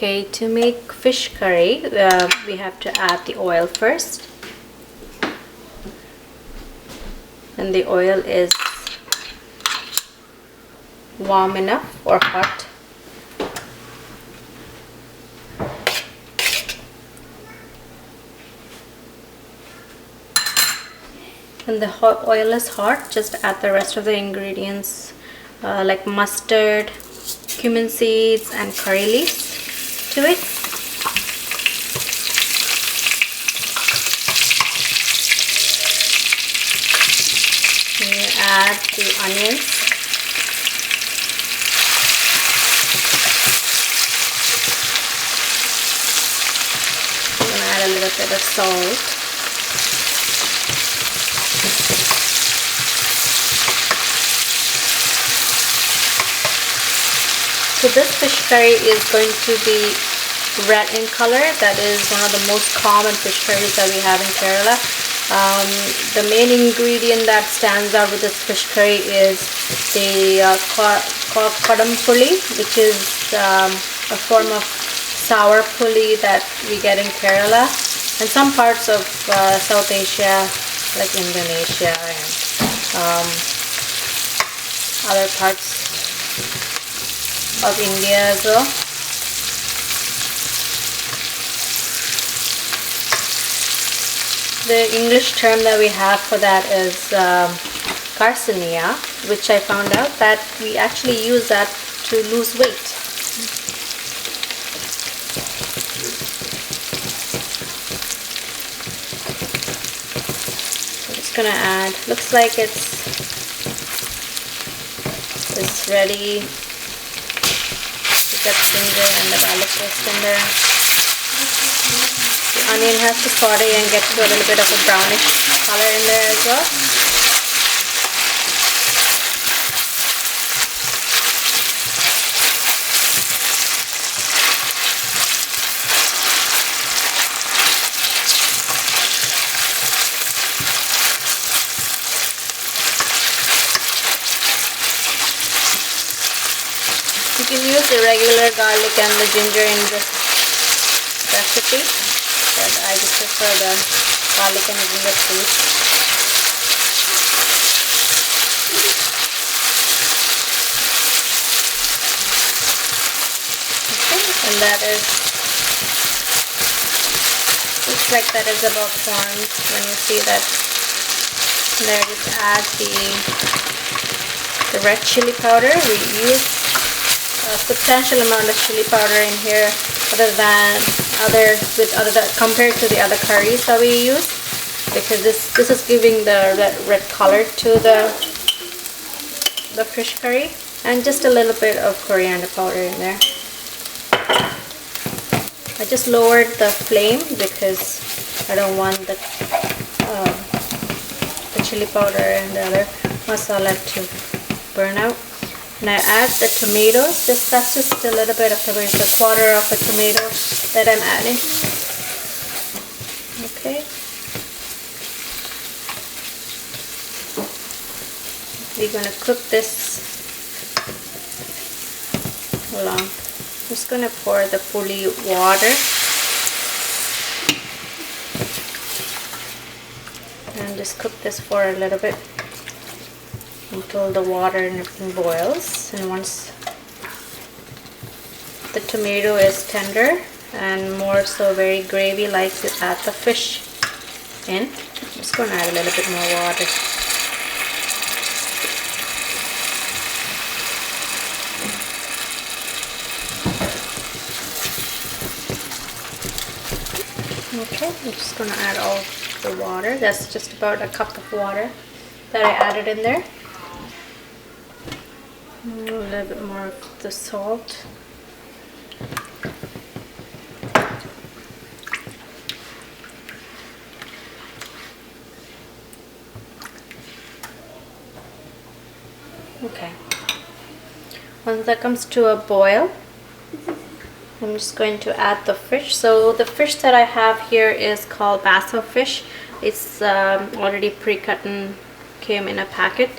Okay, to make fish curry, we have to add the oil first. And the oil is warm enough or hot. When the oil is hot, just add the rest of the ingredients like mustard, cumin seeds and curry leaves to it. And you add the onions. I'm going to add a little bit of salt. So this fish curry is going to be red in color. That is one of the most common fish curries that we have in Kerala. The main ingredient that stands out with this fish curry is the Kudum Pulli, which is a form of sour pulli that we get in Kerala and some parts of South Asia like Indonesia and other parts of India as well. The English term that we have for that is Garcinia, which I found out that we actually use that to lose weight. I'm just gonna add, looks like it's ready. Got ginger and the garlic paste in there. The onion has to saute and get to a little bit of a brownish color in there as well. You can use the regular garlic and the ginger in this recipe, but I just prefer the garlic and ginger paste. Okay, and that is, looks like that is about formed. When you see that, there, just add the red chili powder. We use a substantial amount of chili powder in here, compared to the other curries that we use, because this is giving the red color to the fish curry, and just a little bit of coriander powder in there. I just lowered the flame because I don't want the chili powder and the other masala to burn out. And I add the tomatoes. That's just a little bit of tomato, a quarter of a tomato that I'm adding. Okay. We're gonna cook this along. I'm just gonna pour the pulli water and just cook this for a little bit until the water boils. And once the tomato is tender and more so very gravy like, you add the fish in. I'm just going to add a little bit more water. Okay, I'm just going to add all the water. That's just about a cup of water that I added in there. A little bit more of the salt. Okay. Once that comes to a boil, I'm just going to add the fish. So the fish that I have here is called basso fish. It's already pre-cut and came in a packet.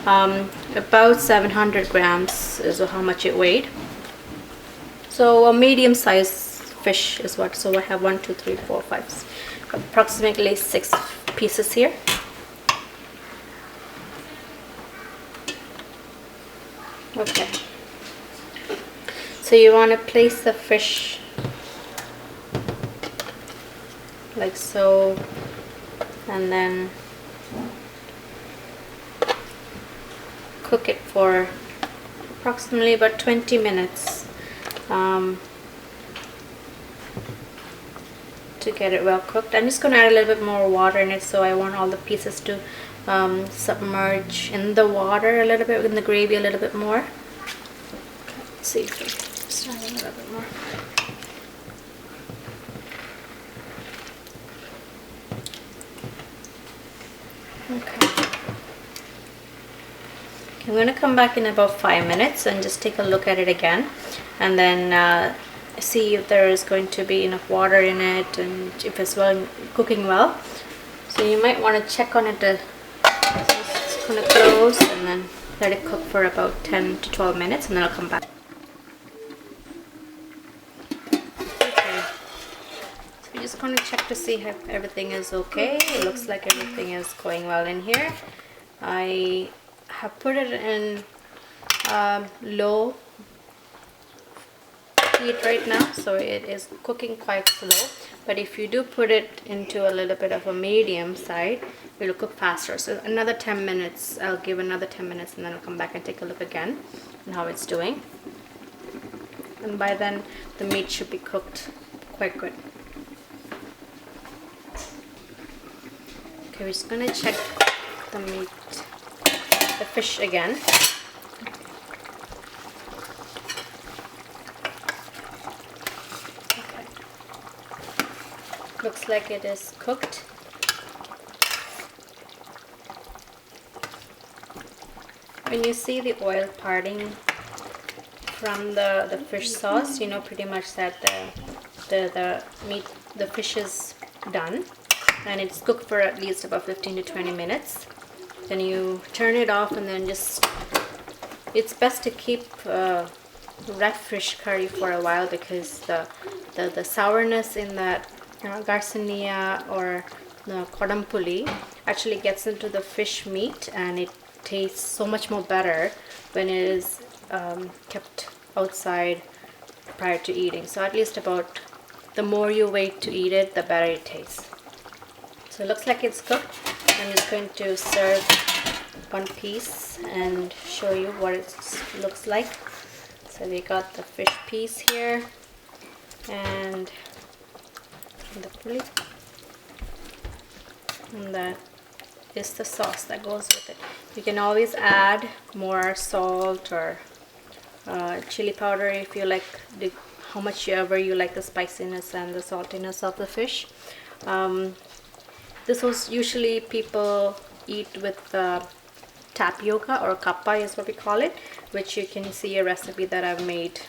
About 700 grams is how much it weighed. So So a medium size fish is what. So I have 1, 2, 3, 4, 5, approximately 6 pieces here. Okay. So you want to place the fish like so, and then cook it for approximately about 20 minutes to get it well cooked. I'm just going to add a little bit more water in it, so I want all the pieces to submerge in the water a little bit, in the gravy a little bit more. Let's see if we just add a little bit more. Okay. I'm going to come back in about 5 minutes and just take a look at it again, and then see if there is going to be enough water in it and if it's cooking well. So you might want to check on it. It's going to close and then let it cook for about 10 to 12 minutes, and then I'll come back. Okay. So we're just going to check to see if everything is okay. It looks like everything is going well in here. I have put it in low heat right now, so it is cooking quite slow, but if you do put it into a little bit of a medium side, it will cook faster. So another 10 minutes, I'll give another 10 minutes, and then I'll come back and take a look again and how it's doing, and by then the meat should be cooked quite good. Okay, we're just gonna check the meat, the fish again. Okay. Looks like it is cooked. When you see the oil parting from the fish sauce, you know pretty much that the meat, the fish is done, and it's cooked for at least about 15 to 20 minutes. Then you turn it off, and then just, it's best to keep red fish curry for a while, because the sourness in that Garcinia or the Kudum Pulli actually gets into the fish meat, and it tastes so much more better when it is kept outside prior to eating. So at least about, the more you wait to eat it, the better it tastes. So it looks like it's cooked. I'm just going to serve one piece and show you what it looks like. So we got the fish piece here and the pulli, and that is the sauce that goes with it. You can always add more salt or chili powder if you like, how much ever you like the spiciness and the saltiness of the fish. This was usually people eat with tapioca, or kappa is what we call it, which you can see a recipe that I've made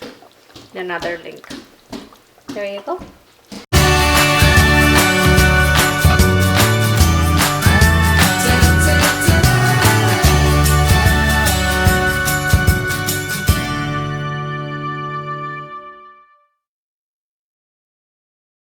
in another link. There you go.